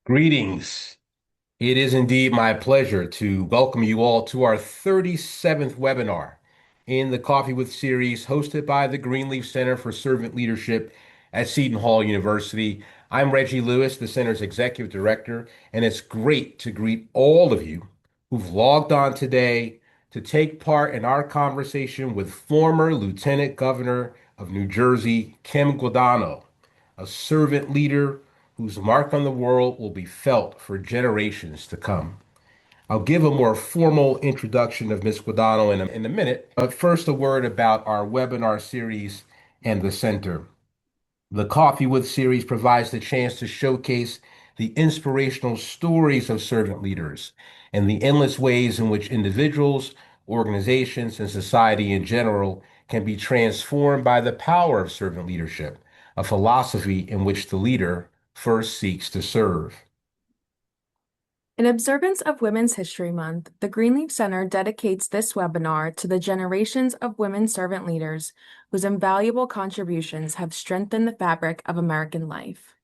Greetings. It is indeed my pleasure to welcome you all to our 37th webinar in the Coffee with series hosted by the Greenleaf Center for Servant Leadership at Seton Hall University. I'm Reggie Lewis, the center's executive director, and it's great to greet all of you who've logged on today to take part in our conversation with former Lieutenant Governor of New Jersey, Kim Guadagno, a servant leader whose mark on the world will be felt for generations to come. I'll give a more formal introduction of Ms. Guadagno in a minute, but first a word about our webinar series and the center. The Coffee with series provides the chance to showcase the inspirational stories of servant leaders and the endless ways in which individuals, organizations, and society in general can be transformed by the power of servant leadership, a philosophy in which the leader first seeks to serve. In observance of Women's History Month, the Greenleaf Center dedicates this webinar to the generations of women servant leaders whose invaluable contributions have strengthened the fabric of American life.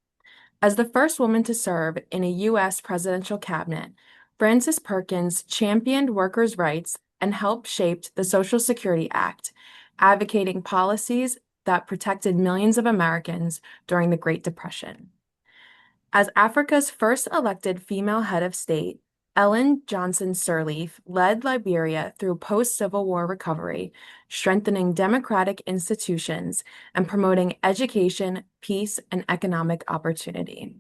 As the first woman to serve in a U.S. presidential cabinet, Frances Perkins championed workers' rights and helped shape the Social Security Act, advocating policies that protected millions of Americans during the Great Depression. As Africa's first elected female head of state, Ellen Johnson Sirleaf led Liberia through post-Civil War recovery, strengthening democratic institutions and promoting education, peace, and economic opportunity.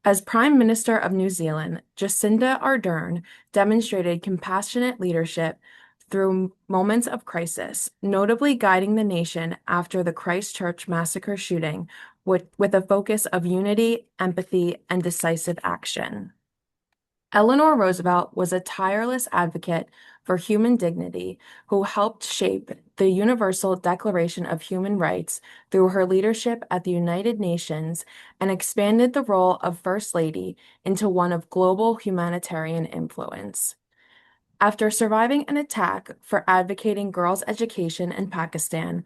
As Prime Minister of New Zealand, Jacinda Ardern demonstrated compassionate leadership through moments of crisis, notably guiding the nation after the Christchurch massacre shooting with a focus of unity, empathy, and decisive action. Eleanor Roosevelt was a tireless advocate for human dignity who helped shape the Universal Declaration of Human Rights through her leadership at the United Nations and expanded the role of First Lady into one of global humanitarian influence. After surviving an attack for advocating girls' education in Pakistan,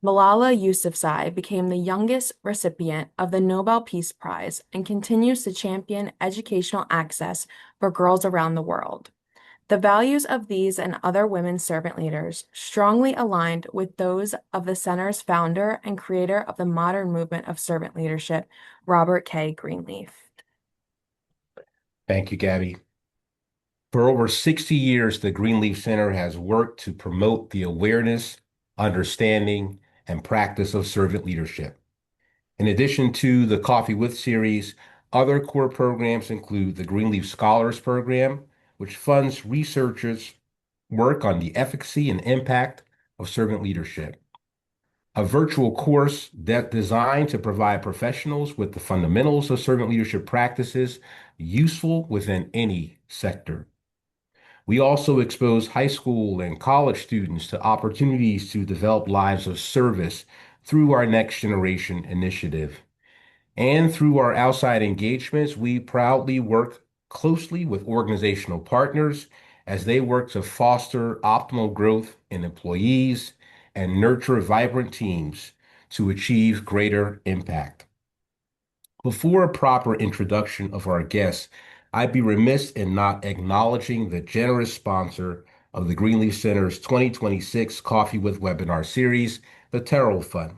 Malala Yousafzai became the youngest recipient of the Nobel Peace Prize and continues to champion educational access for girls around the world. The values of these and other women servant leaders strongly aligned with those of the center's founder and creator of the modern movement of servant leadership, Robert K. Greenleaf. Thank you, Gabby. For over 60 years, the Greenleaf Center has worked to promote the awareness, understanding, and practice of servant leadership. In addition to the Coffee With series, other core programs include the Greenleaf Scholars Program, which funds researchers' work on the efficacy and impact of servant leadership, a virtual course designed to provide professionals with the fundamentals of servant leadership practices useful within any sector. We also expose high school and college students to opportunities to develop lives of service through our Next Generation initiative. And through our outside engagements, we proudly work closely with organizational partners as they work to foster optimal growth in employees and nurture vibrant teams to achieve greater impact. Before a proper introduction of our guests, I'd be remiss in not acknowledging the generous sponsor of the Greenleaf Center's 2026 Coffee with Webinar series, the Terrell Fund.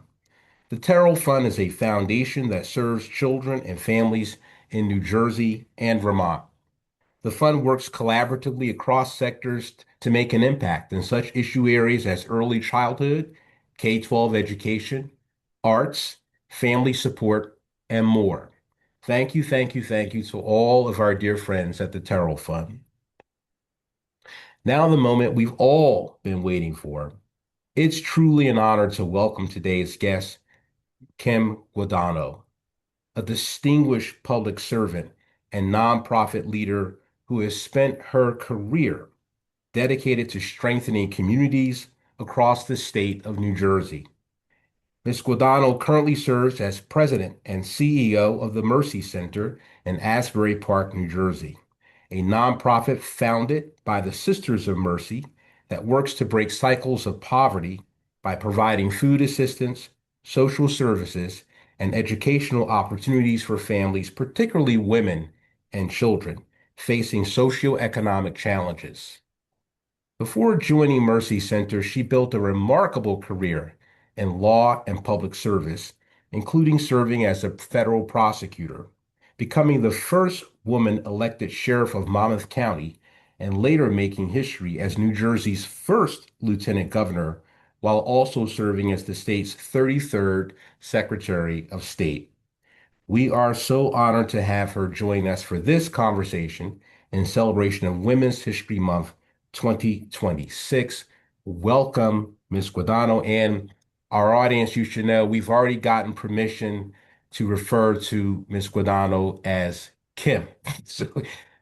The Terrell Fund is a foundation that serves children and families in New Jersey and Vermont. The fund works collaboratively across sectors to make an impact in such issue areas as early childhood, K-12 education, arts, family support, and more. Thank you, thank you, thank you to all of our dear friends at the Terrell Fund. Now, the moment we've all been waiting for. It's truly an honor to welcome today's guest, Kim Guadagno, a distinguished public servant and nonprofit leader who has spent her career dedicated to strengthening communities across the state of New Jersey. Ms. Guadagno currently serves as president and CEO of the Mercy Center in Asbury Park, New Jersey, a nonprofit founded by the Sisters of Mercy that works to break cycles of poverty by providing food assistance, social services, and educational opportunities for families, particularly women and children facing socioeconomic challenges. Before joining Mercy Center, she built a remarkable career in law and public service, including serving as a federal prosecutor, becoming the first woman elected sheriff of Monmouth County, and later making history as New Jersey's first lieutenant governor, while also serving as the state's 33rd Secretary of State. We are so honored to have her join us for this conversation in celebration of Women's History Month 2026. Welcome, Ms. Guadagno. And our audience, you should know we've already gotten permission to refer to Ms. Guadagno as Kim. So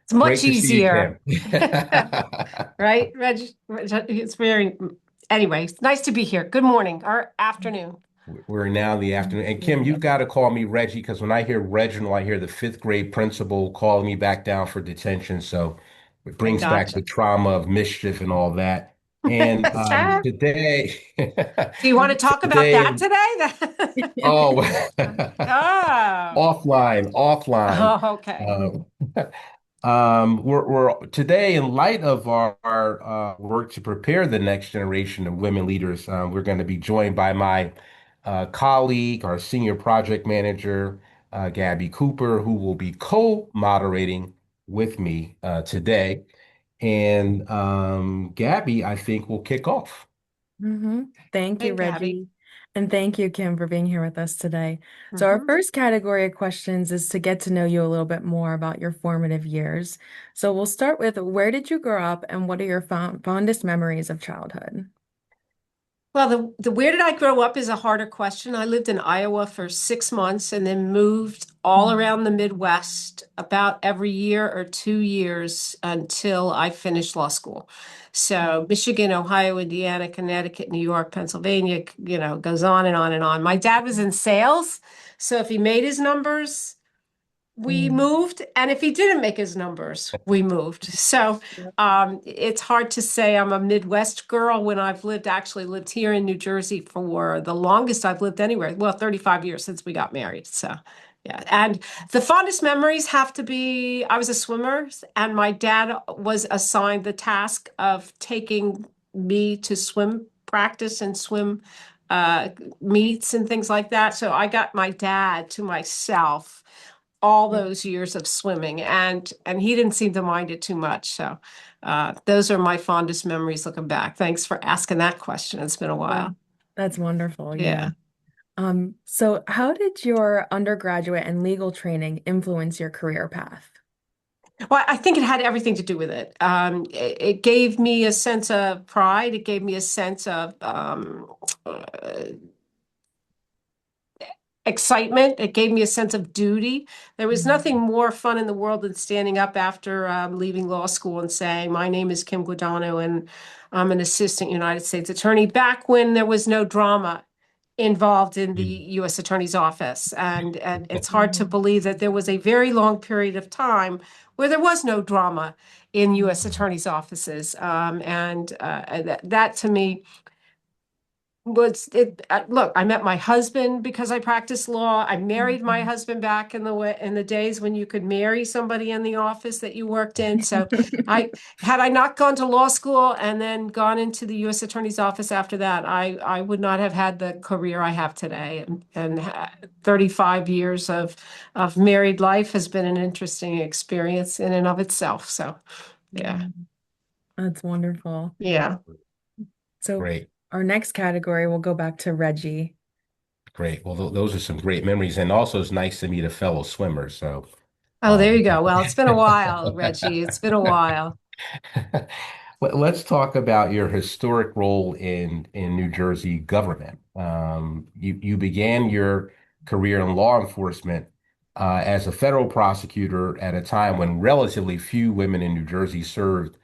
It's much great to see you, easier, Kim. right? It's very, anyway, it's nice to be here. Good morning or afternoon. We're now in the afternoon. And Kim, you've got to call me Reggie because when I hear Reginald, I hear the fifth grade principal calling me back down for detention. So it I brings back the gotcha. trauma of mischief and all that. And today, Do you want to talk about today, that today? oh, Oh, offline. oh, okay. We're today, in light of our work to prepare the next generation of women leaders, we're going to be joined by my colleague, our senior project manager, Gabby Cooper, who will be co-moderating with me today. And Gabby, I think, will kick off. Thank Hey, you, Gabby. Reggie. And thank you, Kim, for being here with us today. So, our Hmm. first category of questions is to get to know you a little bit more about your formative years. So, we'll start with where did you grow up and what are your fondest memories of childhood? Well, the where did I grow up is a harder question. I lived in Iowa for 6 months and then moved all Mhm. around the Midwest about every year or 2 years until I finished law school. So Michigan, Ohio, Indiana, Connecticut, New York, Pennsylvania, goes on and on and on. My dad was in sales, so if he made his numbers, we Mm. moved, and if he didn't make his numbers, we moved. So Yep. it's hard to say I'm a Midwest girl when I've actually lived here in New Jersey for the longest I've lived anywhere. Well, 35 years since we got married. So yeah. And the fondest memories have to be I was a swimmer, and my dad was assigned the task of taking me to swim practice and swim uh, meets and things like that. So I got my dad to myself all those years of swimming, and he didn't seem to mind it too much. So those are my fondest memories looking back. Thanks for asking that question. It's been a Wow. while. That's wonderful. Yeah. Yeah. So how did your undergraduate and legal training influence your career path? Well, I think it had everything to do with it. It gave me a sense of pride. It gave me a sense of uh, excitement. It gave me a sense of duty. There was nothing more fun in the world than standing up after leaving law school and saying, "My name is Kim Guadagno, and I'm an assistant United States attorney." Back when there was no drama involved in the Mm. U.S. Attorney's office, and it's hard to Mhm. believe that there was a very long period of time where there was no drama in U.S. Mhm. Attorney's offices, and that to me was it look, I met my husband because I practiced law. I married my Mhm. husband back in the days when you could marry somebody in the office that you worked in. So I had I not gone to law school and then gone into the US Attorney's office after that, I would not have had the career I have today. And 35 years of married life has been an interesting experience in and of itself. So yeah. Mm. That's wonderful. Yeah. So Great. our next category will go back to Reggie. Great. Well, those are some great memories. And also, it's nice to meet a fellow swimmer. So, Oh, there um, you go. Well, it's been a while, Reggie. It's been a while. let's talk about your historic role in New Jersey government. You began your career in law enforcement as a federal prosecutor at a time when relatively few women in New Jersey served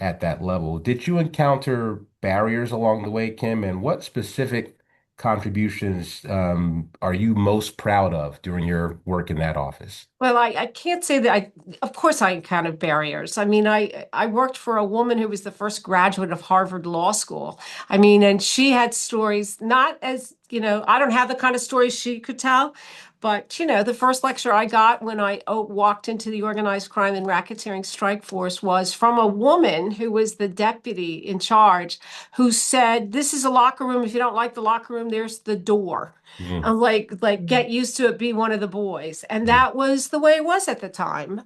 at that level. Did you encounter barriers along the way, Kim? And what specific contributions are you most proud of during your work in that office? Well, I can't say that of course I encountered barriers. I mean, I worked for a woman who was the first graduate of Harvard Law School. I mean, and she had stories, not as, I don't have the kind of stories she could tell, But, the first lecture I got when I walked into the organized crime and racketeering strike force was from a woman who was the deputy in charge, who said, "This is a locker room. If you don't like the locker room, there's the door." Mm, I'm like get used to it, be one of the boys. And mm, that was the way it was at the time.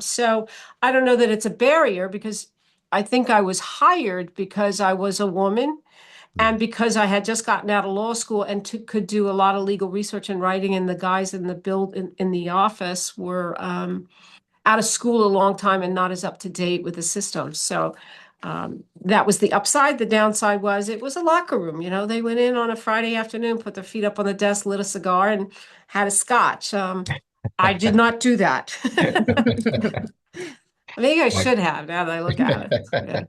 So I don't know that it's a barrier because I think I was hired because I was a woman mm. and because I had just gotten out of law school and could do a lot of legal research and writing, and the guys in the in the office were out of school a long time and not as up to date with the system. So that was the upside. The downside was it was a locker room. They went in on a Friday afternoon, put their feet up on the desk, lit a cigar, and had a scotch. I did not do that. Maybe I Like, should have now that I look at it.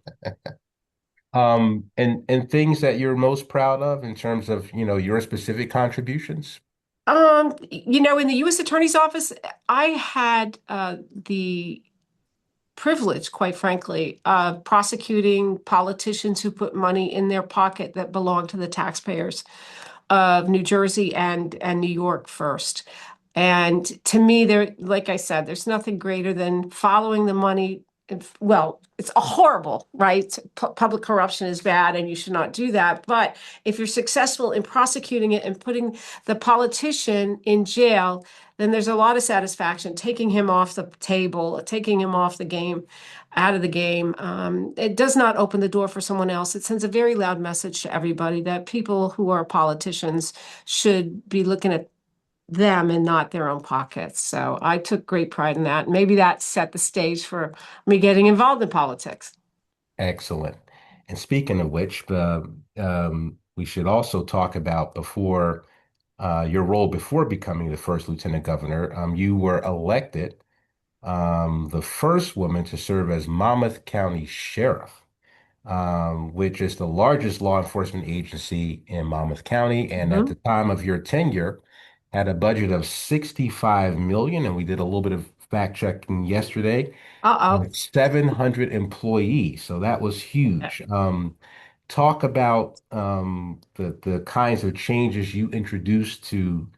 Yeah. and things that you're most proud of in terms of, your specific contributions. In the U.S. Attorney's Office, I had the privilege, quite frankly, of prosecuting politicians who put money in their pocket that belonged to the taxpayers of New Jersey and New York first. And to me, like I said, there's nothing greater than following the money. Well, it's a horrible, right? Public corruption is bad and you should not do that. But if you're successful in prosecuting it and putting the politician in jail, then there's a lot of satisfaction taking him off the table, taking him off the game, out of the game. It does not open the door for someone else. It sends a very loud message to everybody that people who are politicians should be looking at them and not their own pockets. So I took great pride in that. Maybe that set the stage for me getting involved in politics. Excellent. And speaking of which, we should also talk about before your role before becoming the first lieutenant governor. You were elected the first woman to serve as Monmouth County Sheriff, which is the largest law enforcement agency in Monmouth County. And at the Mhm. time of your tenure, had a budget of 65 million, and we did a little bit of fact checking yesterday, Uh-oh. and 700 employees. So that was Yeah. huge. Talk about the kinds of changes you introduced to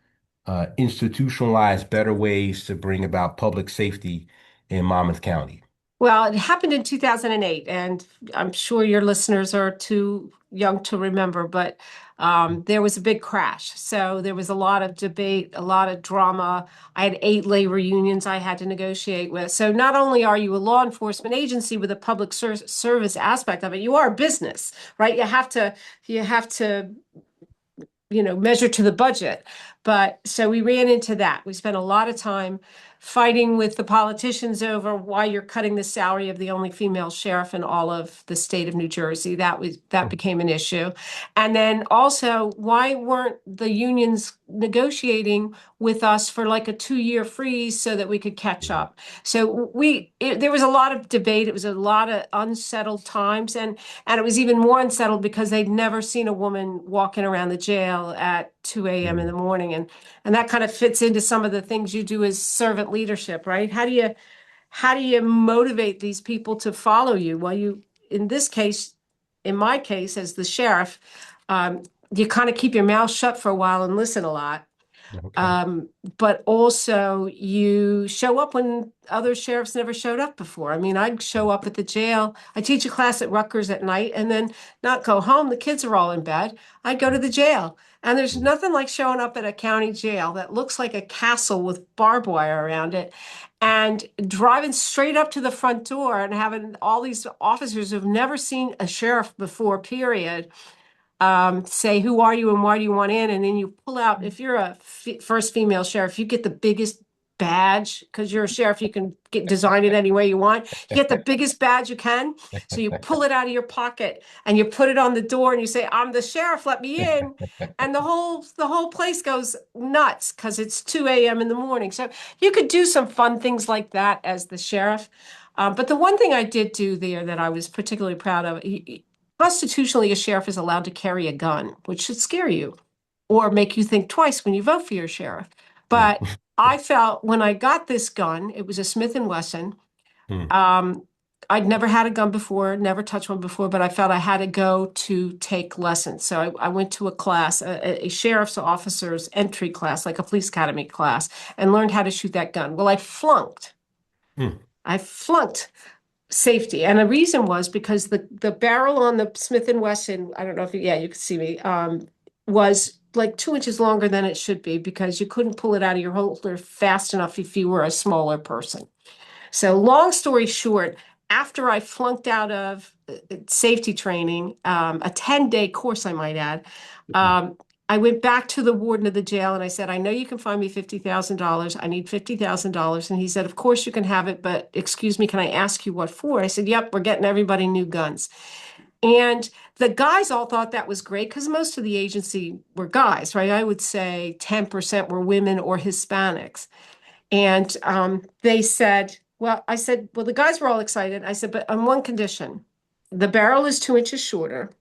institutionalize better ways to bring about public safety in Monmouth County. Well, it happened in 2008, and I'm sure your listeners are too young to remember, but there was a big crash. So there was a lot of debate, a lot of drama. I had 8 labor unions I had to negotiate with. So not only are you a law enforcement agency with a public service aspect of it, you are a business, right? You have to measure to the budget. But so we ran into that. We spent a lot of time fighting with the politicians over why you're cutting the salary of the only female sheriff in all of the state of New Jersey. That became an issue. And then also, why weren't the unions negotiating with us for like a 2-year freeze so that we could catch up? So there was a lot of debate. It was a lot of unsettled times, and it was even more unsettled because they'd never seen a woman walking around the jail at 2 a.m. in the morning. And that kind of fits into some of the things you do as servant leadership, right? How do you motivate these people to follow you? Well, in this case, in my case, as the sheriff, you kind of keep your mouth shut for a while and listen a lot. Okay. Um, but also you show up when other sheriffs never showed up before. I mean, I'd show up at the jail. I teach a class at Rutgers at night and then not go home. The kids are all in bed. I'd go to the jail. And there's nothing like showing up at a county jail that looks like a castle with barbed wire around it and driving straight up to the front door and having all these officers who've never seen a sheriff before, period, say, who are you and why do you want in? And then you pull out, if you're a first female sheriff, you get the biggest badge because you're a sheriff, you can design it any way you want. You get the biggest badge you can. So you pull it out of your pocket and you put it on the door and you say, I'm the sheriff, let me in. And the whole place goes nuts because it's 2 a.m. in the morning. So you could do some fun things like that as the sheriff. But the one thing I did do there that I was particularly proud of, constitutionally, a sheriff is allowed to carry a gun, which should scare you or make you think twice when you vote for your sheriff. But I felt when I got this gun, it was a Smith and Wesson. Hmm. Um, I'd never had a gun before, never touched one before, but I felt I had to go to take lessons. So I went to a class, a sheriff's officer's entry class, like a police academy class, and learned how to shoot that gun. Well, I flunked. Hmm. I flunked safety. And the reason was because the barrel on the Smith and Wesson, I don't know if you, yeah, you can see me, was like 2 inches longer than it should be because you couldn't pull it out of your holster fast enough if you were a smaller person. So long story short, after I flunked out of safety training, a 10-day course, I might add, um, I went back to the warden of the jail and I said, I know you can find me $50,000. I need $50,000. And he said, of course you can have it, but excuse me, can I ask you what for? I said, yep, we're getting everybody new guns. And the guys all thought that was great because most of the agency were guys, right? I would say 10% were women or Hispanics. And they said, well, I said, well, the guys were all excited. I said, but on one condition, the barrel is 2 inches shorter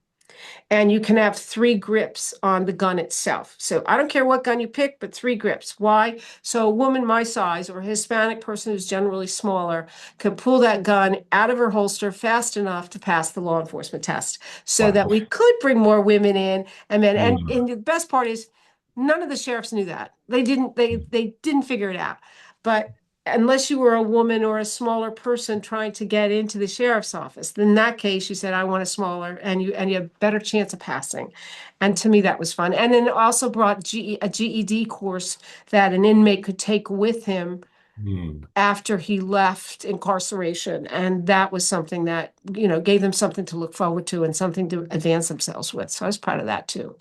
and you can have 3 grips on the gun itself. So I don't care what gun you pick, but 3 grips. Why? So a woman my size or a Hispanic person who's generally smaller can pull that gun out of her holster fast enough to pass the law enforcement test so that Wow. we could bring more women in. And then, Hmm. and the best part is none of the sheriffs knew that. They didn't figure it out. But unless you were a woman or a smaller person trying to get into the sheriff's office. In that case, you said, I want a smaller and you have a better chance of passing. And to me, that was fun. And then it also brought a GED course that an inmate could take with him Hmm. after he left incarceration. And that was something that, gave them something to look forward to and something to advance themselves with. So I was proud of that too.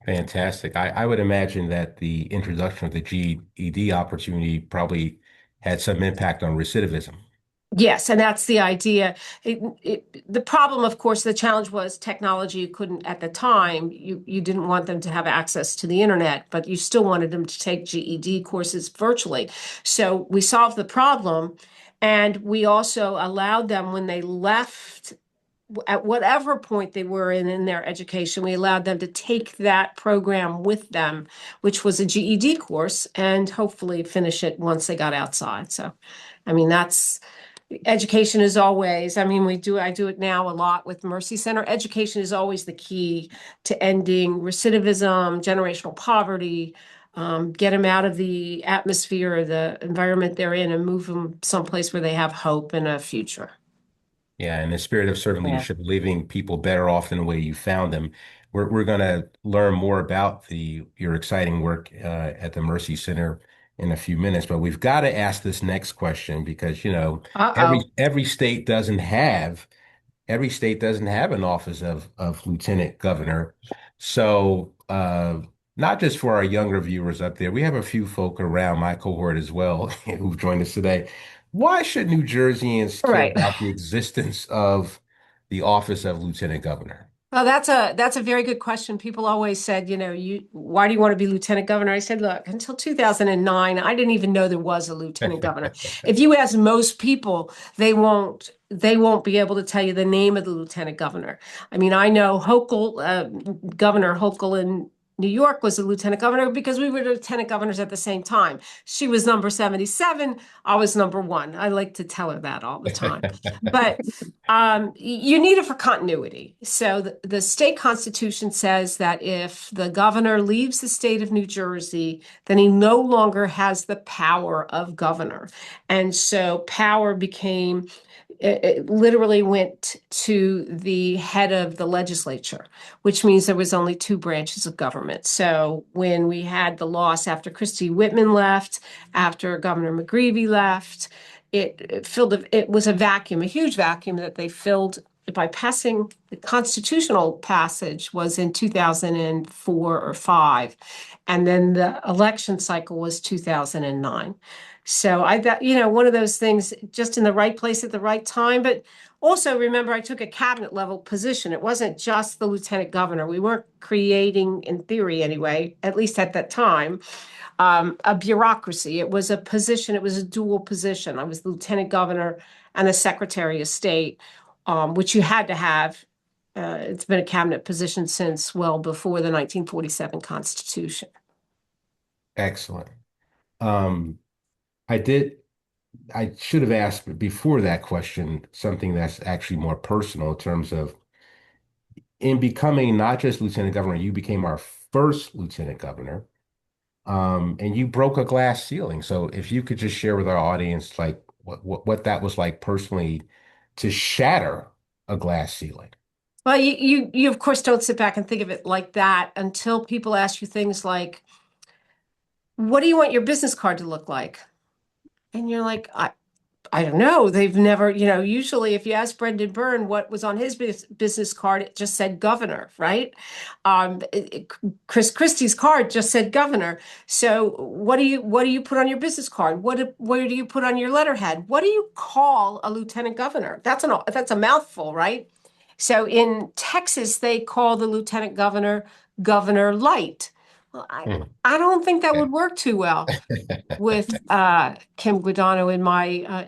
Fantastic. I would imagine that the introduction of the GED opportunity probably had some impact on recidivism. Yes, and that's the idea. The problem, of course, the challenge was technology. You couldn't, at the time, you didn't want them to have access to the internet, but you still wanted them to take GED courses virtually. So we solved the problem, and we also allowed them when they left, at whatever point they were in their education, we allowed them to take that program with them, which was a GED course, and hopefully finish it once they got outside. So, I mean, that's education is always, I mean, I do it now a lot with Mercy Center. Education is always the key to ending recidivism, generational poverty, get them out of the atmosphere or the environment they're in and move them someplace where they have hope and a future. Yeah, in the spirit of servant Yeah. leadership, leaving people better off than the way you found them. We're going to learn more about the your exciting work at the Mercy Center in a few minutes, but we've got to ask this next question because, every Uh-oh. every state doesn't have every state doesn't have an office of lieutenant governor. So, not just for our younger viewers up there, we have a few folk around my cohort as well who've joined us today. Why should New Jerseyans All care right. about the existence of the office of lieutenant governor? Well, that's a very good question. People always said, why do you want to be lieutenant governor? I said, look, until 2009, I didn't even know there was a lieutenant governor. If you ask most people, they won't be able to tell you the name of the lieutenant governor. I mean, I know Hochul, Governor Hochul in New York was a lieutenant governor because we were lieutenant governors at the same time. She was number 77, I was number 1. I like to tell her that all the time. But you need it for continuity. So the state constitution says that if the governor leaves the state of New Jersey, then he no longer has the power of governor. And so power became, it literally went to the head of the legislature, which means there was only 2 branches of government. So when we had the loss after Christie Whitman left, after Governor McGreevey left, it was a vacuum, a huge vacuum that they filled by passing the constitutional passage was in 2004 or 5, and then the election cycle was 2009. So I thought, one of those things just in the right place at the right time. But also remember, I took a cabinet level position. It wasn't just the lieutenant governor. We weren't creating, in theory anyway, at least at that time, a bureaucracy. It was a position, it was a dual position. I was lieutenant governor and a secretary of state, which you had to have. It's been a cabinet position since well before the 1947 Constitution. Excellent. Um, I did I should have asked before that question something that's actually more personal in terms of in becoming not just lieutenant governor, you became our first lieutenant governor, and you broke a glass ceiling. So if you could just share with our audience, like what that was like personally to shatter a glass ceiling. Well, you of course don't sit back and think of it like that until people ask you things like, "What do you want your business card to look like?" And you're like, I don't know. They've never, usually if you ask Brendan Byrne what was on his business card, it just said governor, right? Chris Christie's card just said governor. So what do you put on your business card? Where do you put on your letterhead? What do you call a lieutenant governor? That's a mouthful, right? So in Texas, they call the lieutenant governor Governor Light. Well, Hmm. I don't think that Yeah. would work too well with Kim Guadagno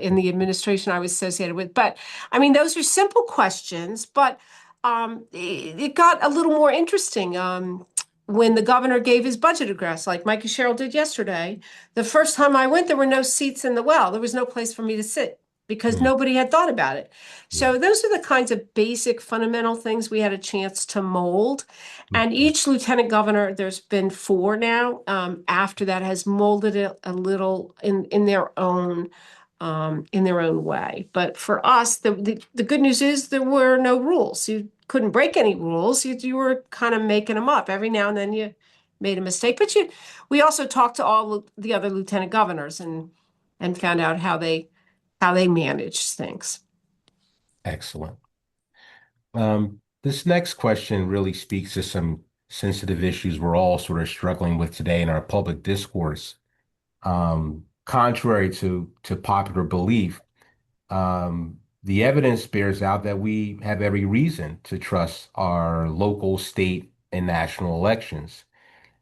in the administration I was associated with. But I mean, those are simple questions, but it got a little more interesting when the governor gave his budget address, like Micah Sherrill did yesterday. The first time I went, there were no seats in the well. There was no place for me to sit because Hmm. nobody had thought about it. Yeah. So those are the kinds of basic fundamental things we had a chance to mold. And Hmm. each lieutenant governor, there's been four now, after that has molded it a little in their own way. But for us, the good news is there were no rules. You couldn't break any rules. You were kind of making them up. Every now and then you made a mistake. But we also talked to all the other lieutenant governors and found out how they managed things. Excellent. This next question really speaks to some sensitive issues we're all sort of struggling with today in our public discourse. Contrary to popular belief, the evidence bears out that we have every reason to trust our local, state, and national elections.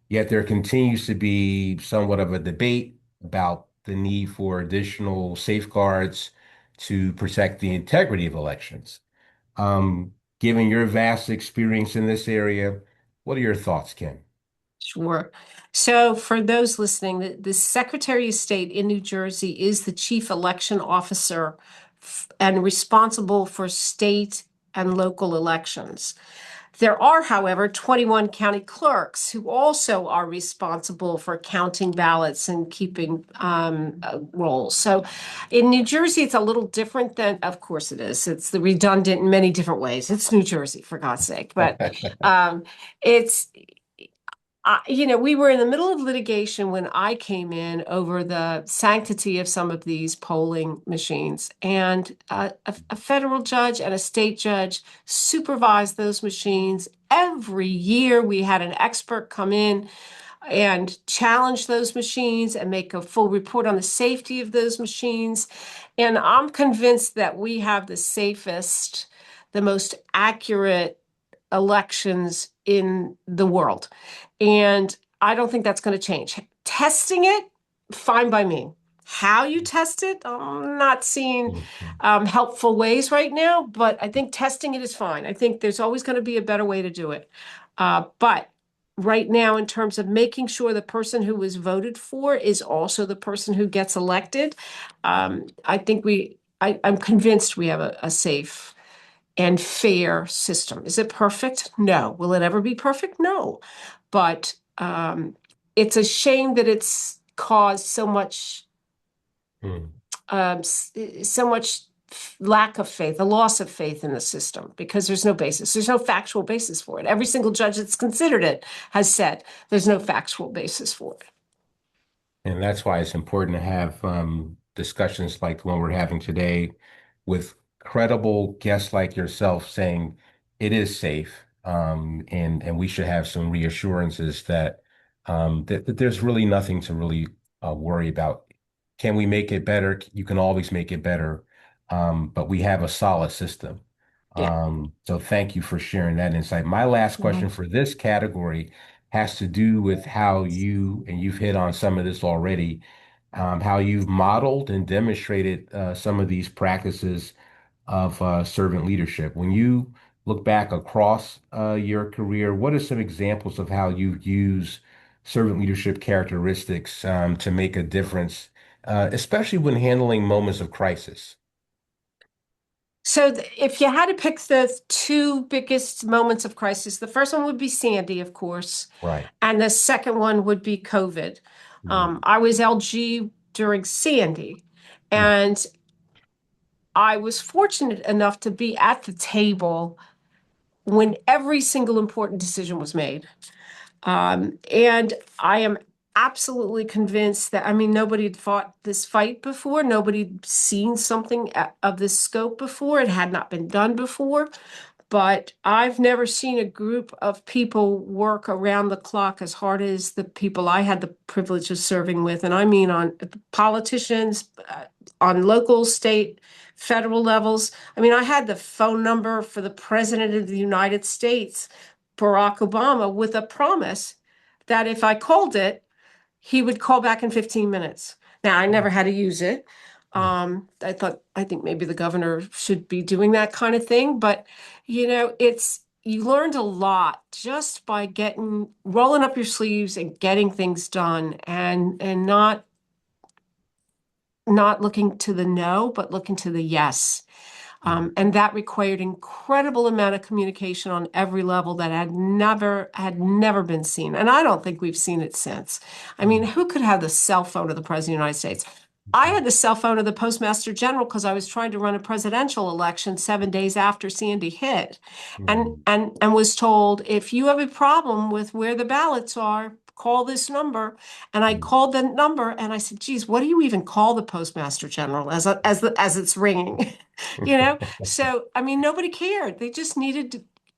Yet there continues to be somewhat of a debate about the need for additional safeguards to protect the integrity of elections. Given your vast experience in this area, what are your thoughts, Ken? Sure. So for those listening, the Secretary of State in New Jersey is the chief election officer and responsible for state and local elections. There are, however, 21 county clerks who also are responsible for counting ballots and keeping rolls. So in New Jersey, it's a little different than, of course it is. It's the redundant in many different ways. It's New Jersey, for God's sake. But it's we were in the middle of litigation when I came in over the sanctity of some of these polling machines. And a federal judge and a state judge supervised those machines. Every year we had an expert come in and challenge those machines and make a full report on the safety of those machines. And I'm convinced that we have the safest, the most accurate elections in the world. And I don't think that's going to change. Testing it, fine by me. How you test it, I'm not seeing Mhm. helpful ways right now, but I think testing it is fine. I think there's always going to be a better way to do it. But right now, in terms of making sure the person who was voted for is also the person who gets elected, I think I'm convinced we have a safe and fair system. Is it perfect? No. Will it ever be perfect? No. But it's a shame that it's caused Mhm. so much lack of faith, a loss of faith in the system because there's no basis. There's no factual basis for it. Every single judge that's considered it has said there's no factual basis for it. And that's why it's important to have discussions like the one we're having today with credible guests like yourself saying it is safe, and we should have some reassurances that there's really nothing to really worry about. Can we make it better? You can always make it better, but we have a solid system. Yeah. So thank you for sharing that insight. My last question for this category has to do with how you, and you've hit on some of this already, how you've modeled and demonstrated some of these practices of servant leadership. When you look back across your career, what are some examples of how you've used servant leadership characteristics to make a difference especially when handling moments of crisis. So if you had to pick the two biggest moments of crisis, the first one would be Sandy, of course, Right. and the second one would be COVID. Mm, I was LG during Sandy, mm, and I was fortunate enough to be at the table when every single important decision was made. And I am absolutely convinced that, I mean, nobody had fought this fight before. Nobody had seen something of this scope before. It had not been done before. But I've never seen a group of people work around the clock as hard as the people I had the privilege of serving with. And I mean, on politicians, on local, state, federal levels. I mean, I had the phone number for the President of the United States, Barack Obama, with a promise that if I called it, he would call back in 15 minutes. Now, I never had to use it. mm, I think maybe the governor should be doing that kind of thing. But, you learned a lot just by rolling up your sleeves and getting things done and not looking to the no, but looking to the yes. mm, And that required incredible amount of communication on every level that had never been seen. And I don't think we've seen it since. I mean, mm, who could have the cell phone of the President of the United States? I mm, had the cell phone of the Postmaster General because I was trying to run a presidential election 7 days after Sandy hit, and mm, and and was told if you have a problem with where the ballots are, call this number. And I mm, called the number and I said, geez, what do you even call the Postmaster General as it's ringing? you know? So, I mean, nobody cared.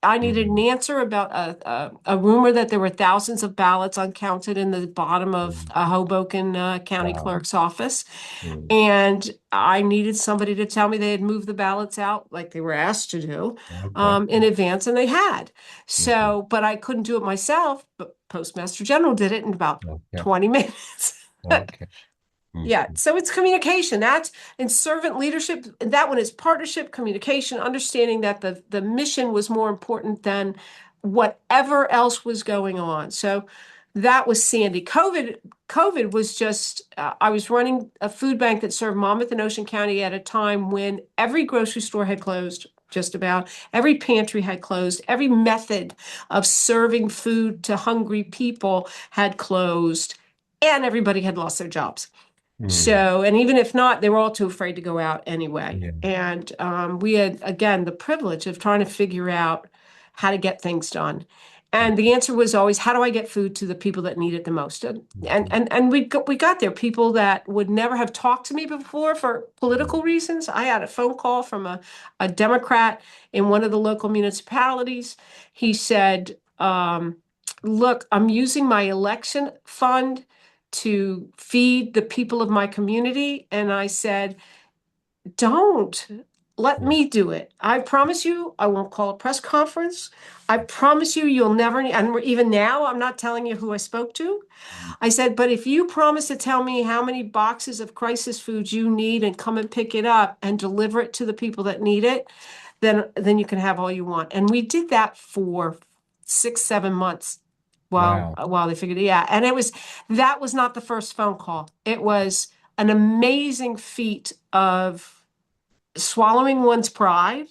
I needed an mm, answer about a rumor that there were thousands of ballots uncounted in the bottom of mm. a Hoboken county Wow. clerk's office. Mm, And I needed somebody to tell me they had moved the ballots out like they were asked to do okay. in advance, and they had. Mhm. So, but I couldn't do it myself, but Postmaster General did it in about Okay. 20 minutes. Okay. Yeah, Mhm. so it's communication. That's in servant leadership. That one is partnership, communication, understanding that the mission was more important than whatever else was going on. So that was Sandy. COVID was just, I was running a food bank that served Monmouth and Ocean County at a time when every grocery store had closed, just about every pantry had closed, every method of serving food to hungry people had closed, and everybody had lost their jobs. Mm, So, and even if not, they were all too afraid to go out anyway. yeah. And we had, again, the privilege of trying to figure out how to get things done. Mm, And the answer was always, how do I get food to the people that need it the most? And and mhm, and, and we got there. People that would never have talked to me before for mm, political reasons. I had a phone call from a Democrat in one of the local municipalities. He said, look, I'm using my election fund to feed the people of my community. And I said, don't let mm, me do it. I promise you, I won't call a press conference. I promise you, you'll never, and even now, I'm not telling you who I spoke to. mm, I said, but if you promise to tell me how many boxes of crisis food you need and come and pick it up and deliver it to the people that need it, then you can have all you want. And we did that for 6, 7 months while wow. while they figured it. Yeah. And that was not the first phone call. It was an amazing feat of swallowing one's pride.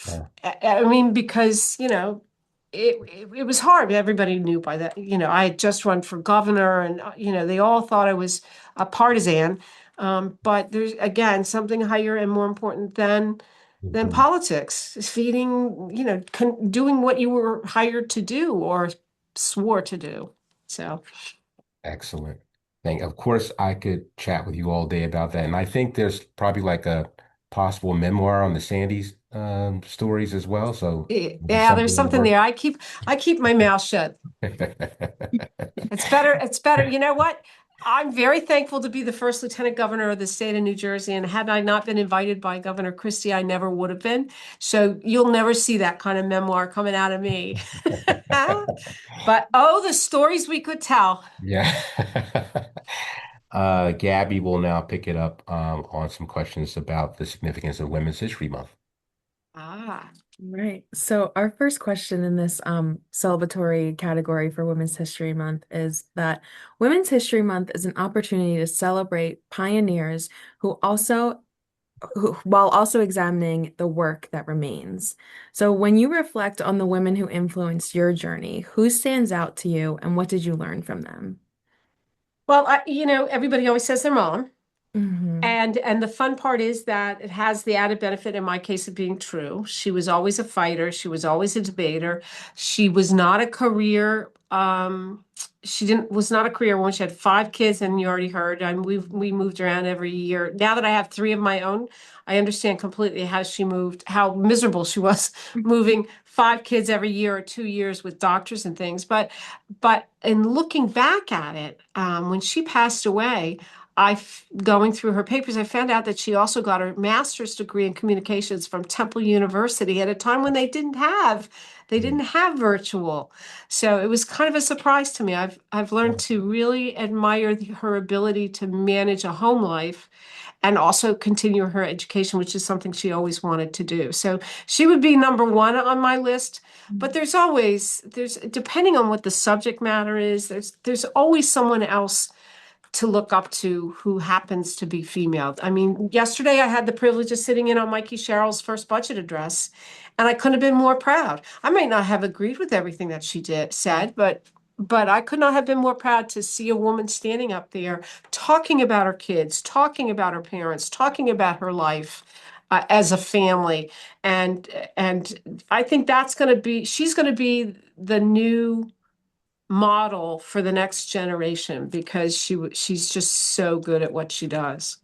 Yeah. I mean, because, it was hard. Everybody knew by that. I had just run for governor, and, they all thought I was a partisan. But there's, again, something higher and more important than Mhm. politics is feeding, doing what you were hired to do or swore to do. So, Excellent. Of course, I could chat with you all day about that. And I think there's probably like a possible memoir on the Sandys stories as well. So maybe yeah, there's something in the something work. there. I keep my mouth shut. It's better. It's better. You know what? I'm very thankful to be the first lieutenant governor of the state of New Jersey. And had I not been invited by Governor Christie, I never would have been. So you'll never see that kind of memoir coming out of me. But oh, the stories we could tell. Yeah. Gabby will now pick it up on some questions about the significance of Women's History Month. Ah. Right. So our first question in this celebratory category for Women's History Month is that Women's History Month is an opportunity to celebrate pioneers who also while also examining the work that remains. So when you reflect on the women who influenced your journey, who stands out to you and what did you learn from them? Well, everybody always says their mom. Hmm. And the fun part is that it has the added benefit in my case of being true. She was always a fighter. She was always a debater. She was not a career. She didn't was not a career woman. She had 5 kids, and you already heard. And we moved around every year. Now that I have 3 of my own, I understand completely how she moved, how miserable she was moving 5 kids every year or 2 years with doctors and things. But in looking back at it, when she passed away. Going through her papers, I found out that she also got her master's degree in communications from Temple University at a time when they didn't have virtual. So it was kind of a surprise to me. I've learned to really admire her ability to manage a home life and also continue her education, which is something she always wanted to do. So she would be number one on my list. But there's depending on what the subject matter is, there's always someone else to look up to who happens to be female. I mean, yesterday I had the privilege of sitting in on Mikey Sherrill's first budget address, and I couldn't have been more proud. I may not have agreed with everything that she said, but I could not have been more proud to see a woman standing up there talking about her kids, talking about her parents, talking about her life. As a family, and I think she's going to be the new model for the next generation because she's just so good at what she does.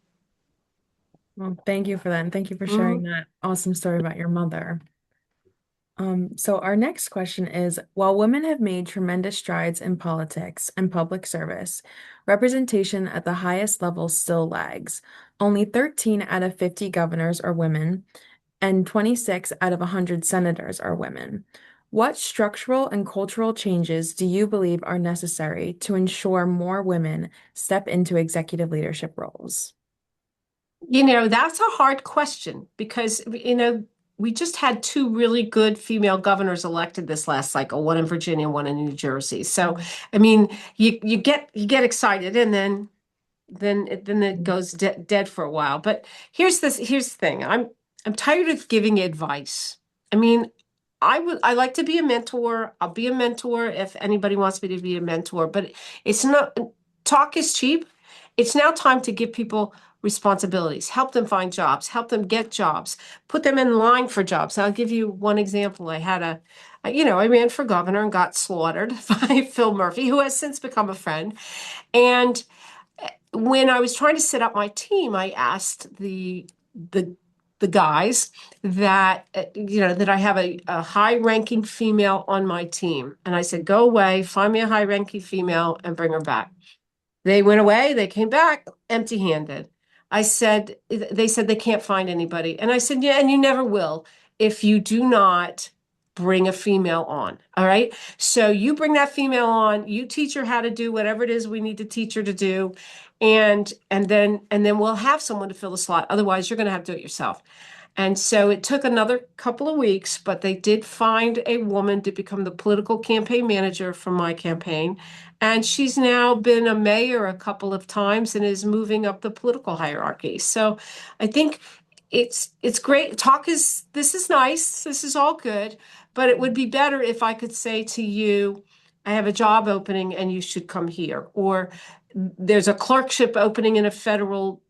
Well, thank you for that, and thank you for sharing Mhm. that awesome story about your mother. So our next question is, while women have made tremendous strides in politics and public service, representation at the highest level still lags. Only 13 out of 50 governors are women, and 26 out of 100 senators are women. What structural and cultural changes do you believe are necessary to ensure more women step into executive leadership roles? That's a hard question because, we just had 2 really good female governors elected this last cycle, one in Virginia, one in New Jersey. So, I mean, you get excited and then it goes dead for a while. But here's the thing. I'm tired of giving advice. I mean, I like to be a mentor. I'll be a mentor if anybody wants me to be a mentor, but it's not talk is cheap. It's now time to give people responsibilities, help them find jobs, help them get jobs, put them in line for jobs. I'll give you one example. I ran for governor and got slaughtered by Phil Murphy, who has since become a friend. And when I was trying to set up my team, I asked the the guys that I have a high-ranking female on my team, and I said, "Go away, find me a high-ranking female, and bring her back." They went away. They came back empty-handed. They said they can't find anybody, and I said, "Yeah, and you never will if you do not." Bring a female on. All right. So you bring that female on, you teach her how to do whatever it is we need to teach her to do, and then we'll have someone to fill the slot. Otherwise, you're going to have to do it yourself. And so it took another couple of weeks, but they did find a woman to become the political campaign manager for my campaign. And she's now been a mayor a couple of times and is moving up the political hierarchy. So I think it's great. This is nice. This is all good, but it would be better if I could say to you, I have a job opening and you should come here. Or there's a clerkship opening in a federal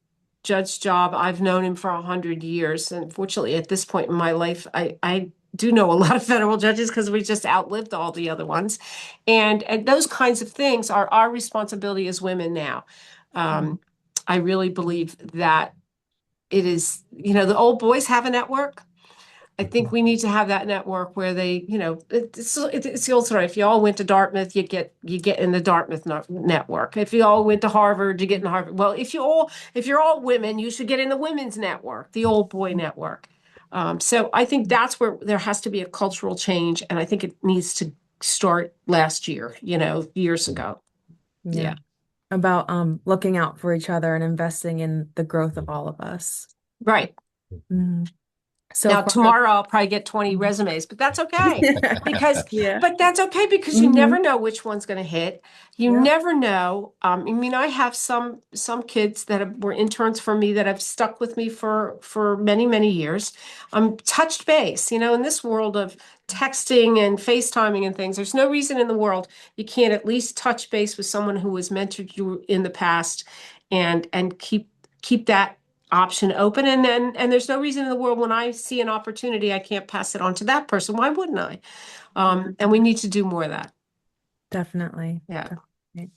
judge job. I've known him for 100 years. And fortunately, at this point in my life, I do know a lot of federal judges because we just outlived all the other ones. And those kinds of things are our responsibility as women now. Um, I really believe that it is, the old boys have a network. I think we need to have that network where it's the old story. If you all went to Dartmouth, you get in the Dartmouth network. If you all went to Harvard, you get in Harvard. Well, if you're all women, you should get in the women's network, the old boy network. So I think that's where there has to be a cultural change, and I think it needs to start last year, years ago. Yeah, Yeah, about looking out for each other and investing in the growth of all of us. right. Mhm. So Now, for the tomorrow I'll probably get 20 resumes, but that's okay because, yeah. but that's okay because you Hmm. never know which one's going to hit. You Yep. never know. I mean, I have some kids that were interns for me that have stuck with me for many, many years. Touched base, in this world of texting and FaceTiming and things, there's no reason in the world you can't at least touch base with someone who has mentored you in the past and keep that option open, and there's no reason in the world when I see an opportunity I can't pass it on to that person. Why wouldn't I? And we need to do more of that. Definitely. Yeah. Definitely.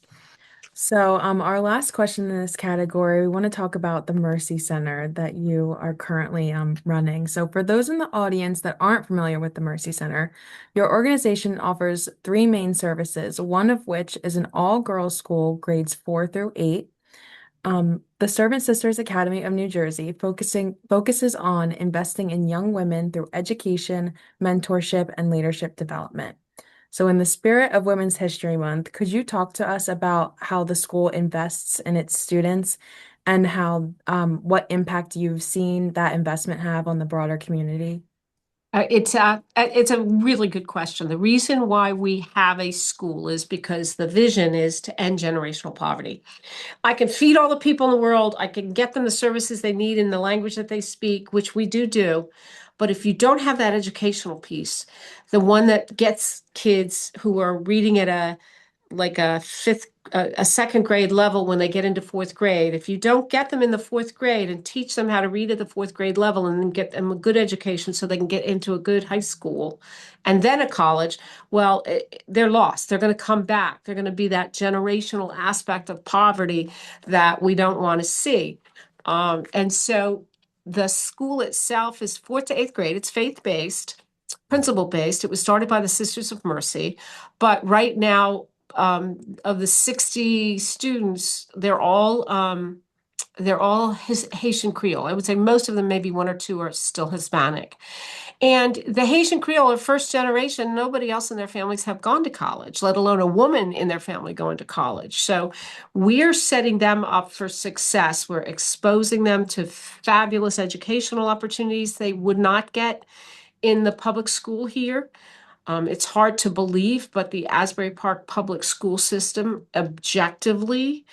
So, our last question in this category, we want to talk about the Mercy Center that you are currently running. So, for those in the audience that aren't familiar with the Mercy Center, your organization offers three main services, one of which is an all-girls school, grades 4 through 8. The Servant Sisters Academy of New Jersey focuses on investing in young women through education, mentorship, and leadership development. So, in the spirit of Women's History Month, could you talk to us about how the school invests in its students and how what impact you've seen that investment have on the broader community? It's a really good question. The reason why we have a school is because the vision is to end generational poverty. I can feed all the people in the world. I can get them the services they need in the language that they speak, which we do. But if you don't have that educational piece, the one that gets kids who are reading at a second grade level when they get into fourth grade, if you don't get them in the fourth grade and teach them how to read at the fourth grade level and then get them a good education so they can get into a good high school and then a college, well, they're lost. They're going to come back. They're going to be that generational aspect of poverty that we don't want to see. And so the school itself is fourth to eighth grade. It's faith-based, principle-based. It was started by the Sisters of Mercy, but right now, of the 60 students, they're all Haitian Creole. I would say most of them, maybe one or two, are still Hispanic. And the Haitian Creole are first generation. Nobody else in their families have gone to college, let alone a woman in their family going to college. So we're setting them up for success. We're exposing them to fabulous educational opportunities they would not get in the public school here. It's hard to believe, but the Asbury Park public school system objectively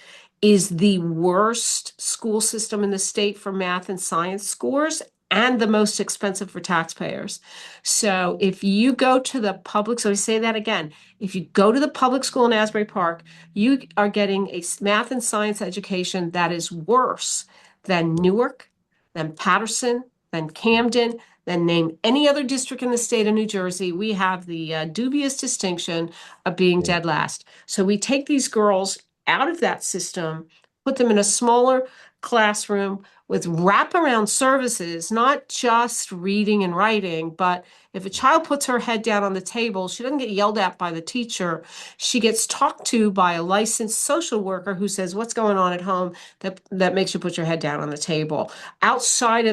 is the worst school system in the state for math and science scores and the most expensive for taxpayers. So if you go to the public, so I say that again, if you go to the public school in Asbury Park, you are getting a math and science education that is worse than Newark, than Patterson, than Camden, then name any other district in the state of New Jersey. We have the dubious distinction of being Yeah. dead last. So we take these girls out of that system, put them in a smaller classroom with wraparound services, not just reading and writing, but if a child puts her head down on the table, she doesn't get yelled at by the teacher. She gets talked to by a licensed social worker who says, "What's going on at home that makes you put your head down on the table?" Outside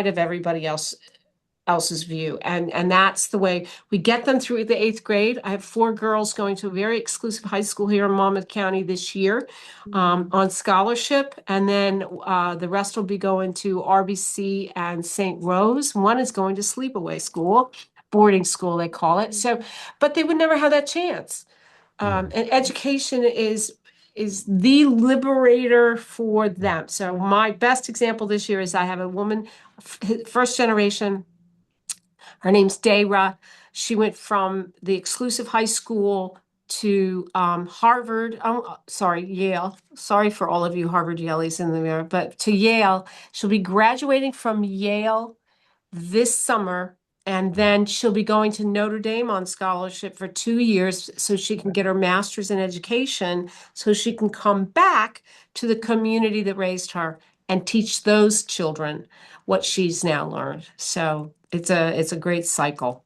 of everybody else's view, and that's the way we get them through the eighth grade. I have 4 girls going to a very exclusive high school here in Monmouth County this year, on scholarship, and then the rest will be going to RBC and St. Rose. One is going to sleepaway school, boarding school they call it. So, but they would never have that chance. And education is the liberator for them. So my best example this year is I have a woman, first generation. Her name's Dayra. She went from the exclusive high school to Harvard. Oh, sorry, Yale. Sorry for all of you Harvard Yaleys in there, but to Yale. She'll be graduating from Yale this summer, and then she'll be going to Notre Dame on scholarship for 2 years so she can get her master's in education, so she can come back to the community that raised her and teach those children what she's now learned. So it's a great cycle.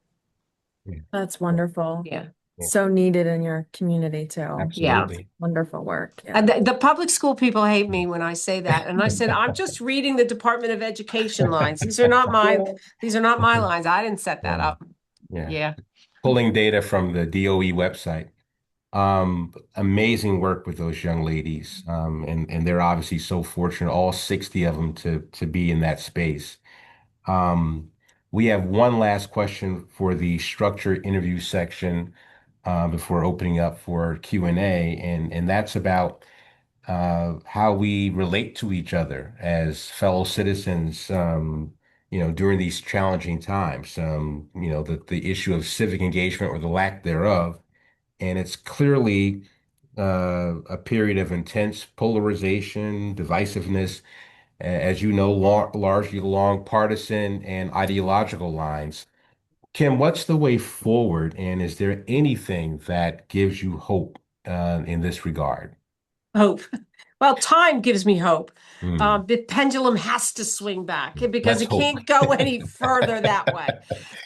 Yeah. That's wonderful. Yeah. Yeah. So needed in your community too. Yeah. Absolutely. Wonderful work. Yeah. And the public school people hate me when I say that. And I said, I'm just reading the Department of Education lines. These are not my lines. I didn't set that Yeah. up. Yeah. Yeah. Pulling data from the DOE website. Amazing work with those young ladies. And they're obviously so fortunate, all 60 of them to be in that space. Um, we have one last question for the structured interview section before opening up for Q&A, and that's about how we relate to each other as fellow citizens, during these challenging times. The issue of civic engagement or the lack thereof, and it's clearly a period of intense polarization, divisiveness, as you know, largely along partisan and ideological lines. Kim, what's the way forward, and is there anything that gives you hope in this regard? Hope. Well, time gives me hope. Hmm. The pendulum has to swing back because Let's it hope. can't go any further that way.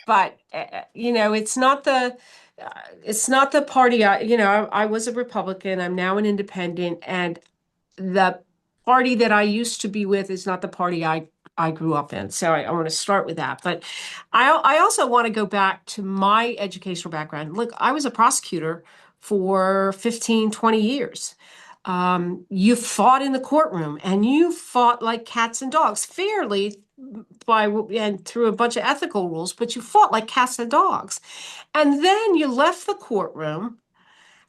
But it's not the party. I was a Republican. I'm now an independent, and the party that I used to be with is not the party I grew up in. So I want to start with that. But I also want to go back to my educational background. Look, I was a prosecutor for 15, 20 years. You fought in the courtroom and you fought like cats and dogs, fairly by and through a bunch of ethical rules, but you fought like cats and dogs. And then you left the courtroom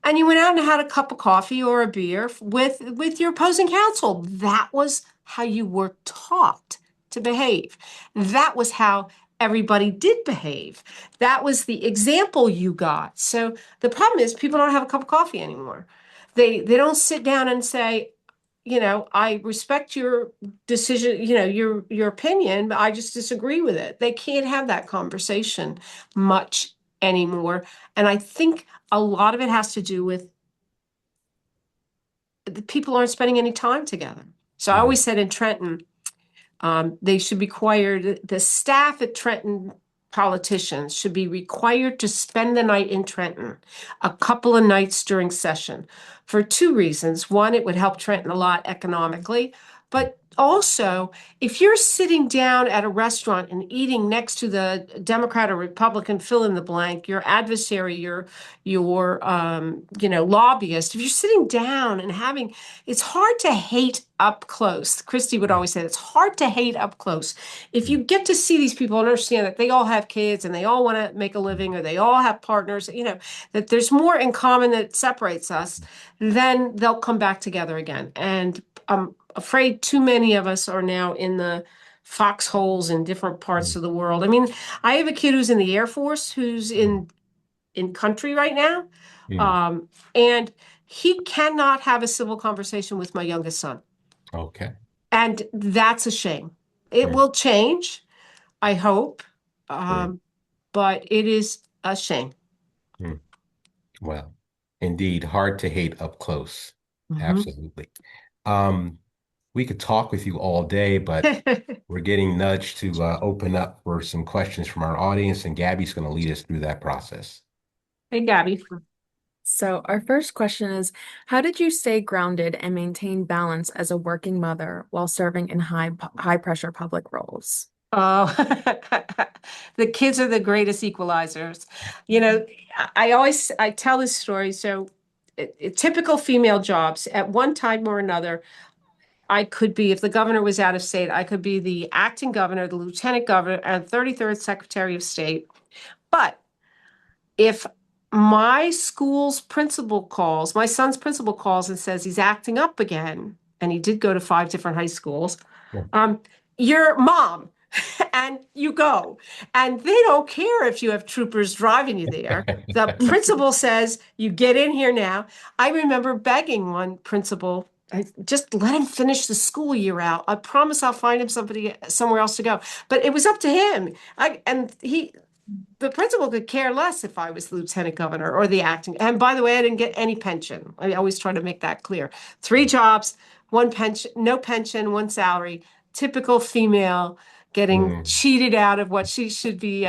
and you went out and had a cup of coffee or a beer with your opposing counsel. That was how you were taught to behave. That was how everybody did behave. That was the example you got. So the problem is people don't have a cup of coffee anymore. They don't sit down and say, I respect your decision, your opinion, but I just disagree with it. They can't have that conversation much anymore. And I think a lot of it has to do with the people aren't spending any time together. So I Hmm. always said in Trenton, they should be required, the staff at Trenton politicians should be required to spend the night in Trenton a couple of nights during session for two reasons. One, it would help Trenton a lot economically, but also if you're sitting down at a restaurant and eating next to the Democrat or Republican fill in the blank, your adversary, your lobbyist, if you're sitting down and having, it's hard to hate up close. Christy would always say it's hard to hate up close. If you get to see these people and understand that they all have kids and they all want to make a living or they all have partners, that there's more in common that separates us, then they'll come back together again. And I'm afraid too many of us are now in the foxholes in different parts of the world. I mean, I have a kid who's in the Air Force who's in country right now. Hmm. Um, and he cannot have a civil conversation with my youngest son. Okay. And that's a shame. It Hmm. will change, I hope. Hmm. Um, but it is a shame. Hmm. Well, indeed, hard to hate up close. Mhm. Absolutely. Um, we could talk with you all day, but we're getting nudged to open up for some questions from our audience, and Gabby's going to lead us through that process. Hey, Gabby. So, our first question is, how did you stay grounded and maintain balance as a working mother while serving in high pressure public roles? Oh, the kids are the greatest equalizers. You know, I tell this story. So, typical female jobs at one time or another, I could be, if the governor was out of state, I could be the acting governor, the lieutenant governor, and 33rd Secretary of State. But if my school's principal calls, my son's principal calls and says he's acting up again, and he did go to five different high schools, Yeah. um, your mom, and you go. And they don't care if you have troopers driving you there. The principal says, you get in here now. I remember begging one principal, just let him finish the school year out. I promise I'll find him somebody somewhere else to go. But it was up to him. The principal could care less if I was the lieutenant governor or the acting. And by the way, I didn't get any pension. I always try to make that clear. Three jobs, one pension, no pension, one salary. Typical female getting Hmm. cheated out of what she should be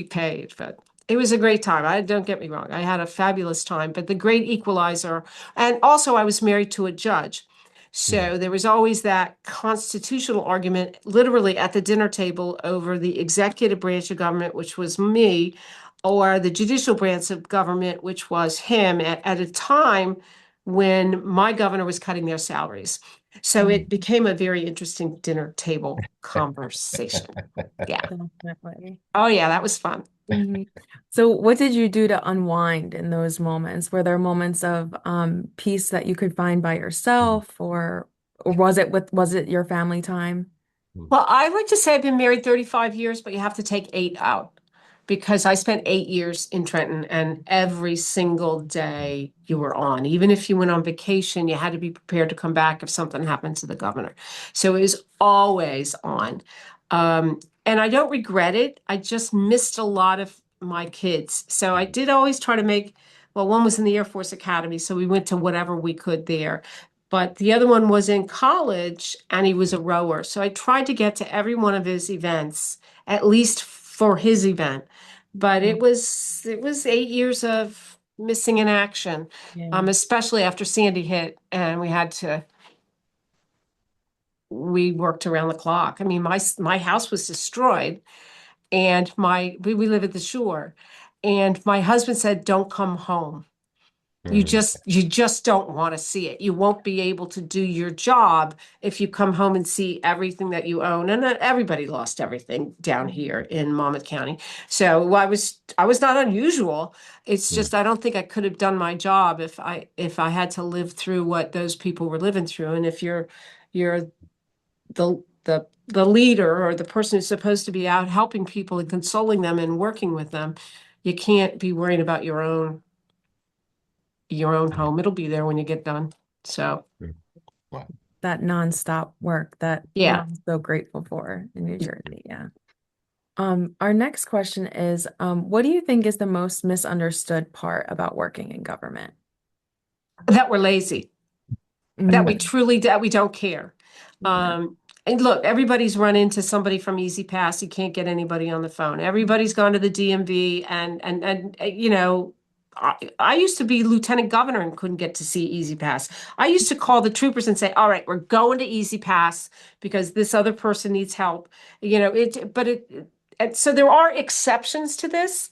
paid. But it was a great time. I don't get me wrong. I had a fabulous time. But the great equalizer, and also I was married to a judge. Hmm. So there was always that constitutional argument, literally at the dinner table over the executive branch of government, which was me, or the judicial branch of government, which was him. At a time when my governor was cutting their salaries. So Mm, it became a very interesting dinner table conversation. Yeah. definitely. Oh, yeah, that was fun. Mhm. So what did you do to unwind in those moments? Were there moments of peace that you could find by yourself, or was it your family time? Well, I like to say I've been married 35 years, but you have to take 8 out because I spent 8 years in Trenton and every single day you were on. Even if you went on vacation, you had to be prepared to come back if something happened to the governor. So it was always on. And I don't regret it. I just missed a lot of my kids. So I did always try to make, well, one was in the Air Force Academy, so we went to whatever we could there. But the other one was in college and he was a rower. So I tried to get to every one of his events, at least for his event. But it was 8 years of missing in action, Yeah. especially after Sandy hit and we worked around the clock. I mean, my house was destroyed and we live at the shore. And my husband said, "Don't come home. Mm, You just don't want to see it. You won't be able to do your job if you come home and see everything that you own." And everybody lost everything down here in Monmouth County. So I was not unusual. It's mm, just I don't think I could have done my job if I had to live through what those people were living through. And if you're the leader or the person who's supposed to be out helping people and consoling them and working with them, you can't be worrying about your own home. It'll be there when you get done. So, mm. Wow. That nonstop work that yeah. I'm so grateful for in New Jersey. Yeah. Our next question is, what do you think is the most misunderstood part about working in government? That we're lazy, Mm, that we don't care. yeah. Um, and look, everybody's run into somebody from Easy Pass. You can't get anybody on the phone. Everybody's gone to the DMV I used to be lieutenant governor and couldn't get to see Easy Pass. I used to call the troopers and say, "All right, we're going to Easy Pass because this other person needs help." And so there are exceptions to this.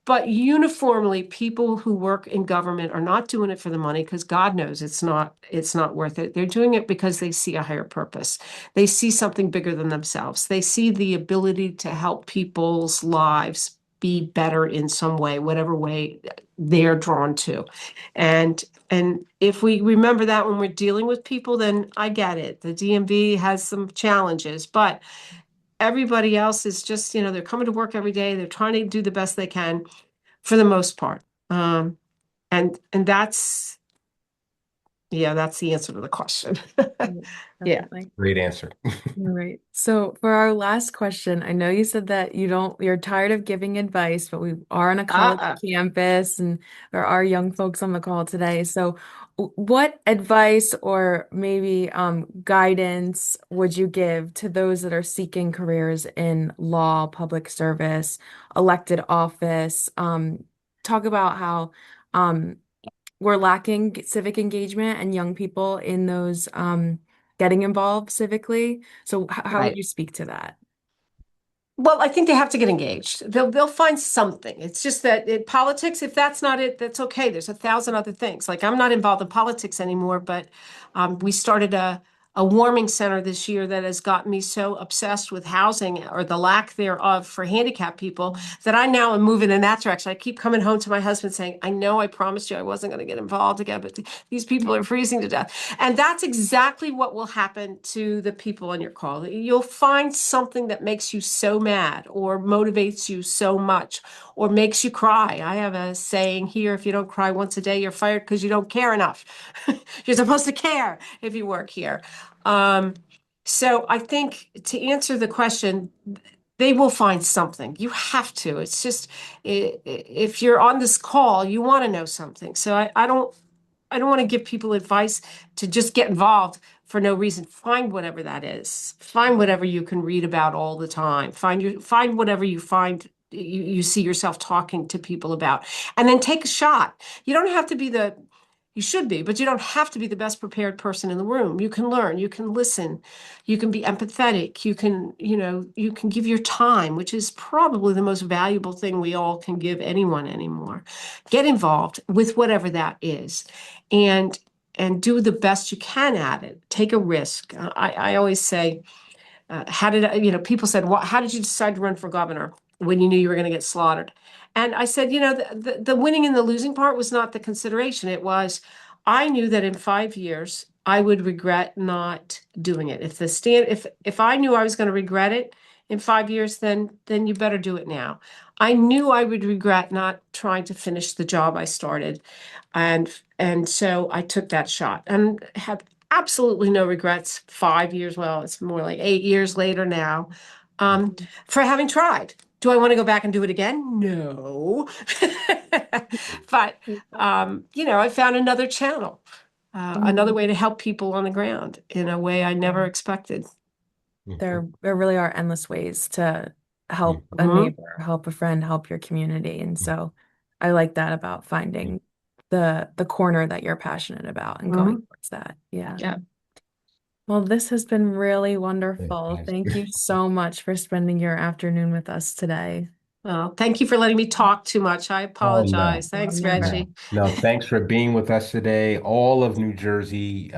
But uniformly, people who work in government are not doing it for the money because God knows it's not worth it. They're doing it because they see a higher purpose. They see something bigger than themselves. They see the ability to help people's lives be better in some way, whatever way they're drawn to. And if we remember that when we're dealing with people, then I get it. The DMV has some challenges, but everybody else is just, they're coming to work every day. They're trying to do the best they can for the most part. And that's the answer to the question. Yeah, Yeah. definitely. Great answer. All right. So for our last question, I know you said that you're tired of giving advice, but we are on a college Uh-uh. campus and there are young folks on the call today. So what advice or maybe guidance would you give to those that are seeking careers in law, public service, elected office? Talk about how um, we're lacking civic engagement and young people in those getting involved civically. So how would Right. you speak to that? Well, I think they have to get engaged. They'll find something. It's just that in politics, if that's not it, that's okay. There's 1,000 other things. Like I'm not involved in politics anymore, but we started a warming center this year that has gotten me so obsessed with housing or the lack thereof for handicapped people that I now am moving in that direction. I keep coming home to my husband saying, "I know I promised you I wasn't going to get involved again, but these people are freezing to death." And that's exactly what will happen to the people on your call. You'll find something that makes you so mad or motivates you so much or makes you cry. I have a saying here, if you don't cry once a day, you're fired because you don't care enough. You're supposed to care if you work here. Um, so I think to answer the question, they will find something. You have to. It's just if you're on this call, you want to know something. So I don't want to give people advice to just get involved for no reason. Find whatever that is. Find whatever you can read about all the time. Find whatever you see yourself talking to people about, and then take a shot. You don't have to be You should be, but you don't have to be the best prepared person in the room. You can learn, you can listen, you can be empathetic, you can give your time, which is probably the most valuable thing we all can give anyone anymore. Get involved with whatever that is, and do the best you can at it. Take a risk. I always say, how did people said, well, how did you decide to run for governor when you knew you were going to get slaughtered? And I said, the winning and the losing part was not the consideration. It was, I knew that in 5 years I would regret not doing it. If I knew I was going to regret it in 5 years, then you better do it now. I knew I would regret not trying to finish the job I started, and so I took that shot and have absolutely no regrets. 5 years, well, it's more like 8 years later now, for having tried. Do I want to go back and do it again? No. But, I found another channel, another way to help people on the ground in a way I never expected. There really are endless ways to help a Mhm. neighbor, help a friend, help your community. And so I like that about finding the corner that you're passionate about and going Mhm. towards that. Yeah. Yeah. Well, this has been really wonderful. Yes. Thank you so much for spending your afternoon with us today. Well, thank you for letting me talk too much. I Oh, no. apologize. Thanks, Never. No, Reggie. no, thanks for being with us today. All of New Jersey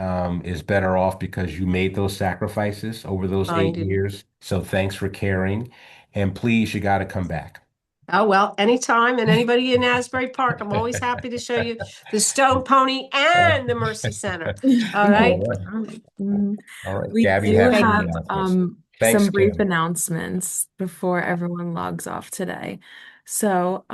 is better off because you made those sacrifices over those I eight do. years. So thanks for caring. And please, you got to come back. Oh, well, anytime. And anybody in Asbury Park, I'm always happy to show you the Stone Pony and the Mercy Center. All right. All right. Mm, All right. We Gabby do has Thank some have you. announcements. some Thanks, brief Kim. announcements before everyone logs off today. So,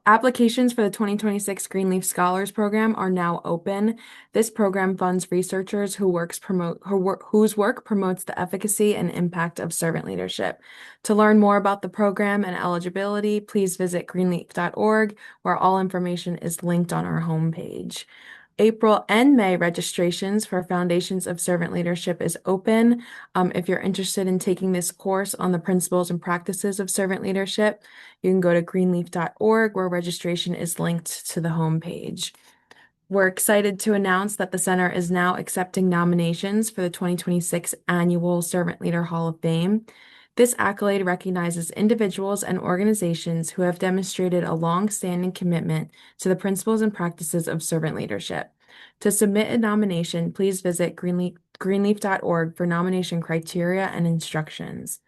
applications for the 2026 Greenleaf Scholars Program are now open. This program funds researchers whose work promotes the efficacy and impact of servant leadership. To learn more about the program and eligibility, please visit greenleaf.org, where all information is linked on our homepage. April and May registrations for Foundations of Servant Leadership is open. If you're interested in taking this course on the principles and practices of servant leadership, you can go to greenleaf.org, where registration is linked to the homepage. We're excited to announce that the center is now accepting nominations for the 2026 Annual Servant Leader Hall of Fame. This accolade recognizes individuals and organizations who have demonstrated a long-standing commitment to the principles and practices of servant leadership. To submit a nomination, please visit greenleaf.org for nomination criteria and instructions.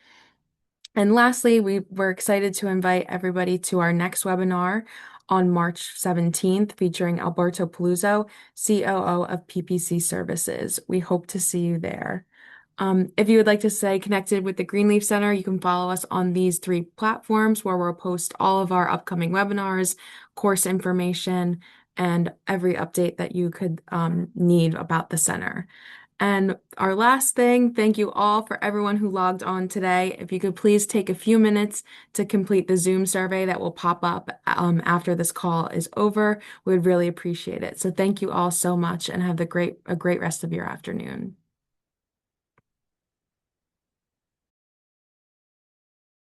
And lastly, we were excited to invite everybody to our next webinar on March 17th, featuring Alberto Paluzzo, COO of PPC Services. We hope to see you there. If you would like to stay connected with the Greenleaf Center, you can follow us on these 3 platforms, where we'll post all of our upcoming webinars, course information, and every update that you could need about the center. And our last thing, thank you all for everyone who logged on today. If you could please take a few minutes to complete the Zoom survey that will pop up after this call is over, we would really appreciate it. So thank you all so much, and have a great rest of your afternoon.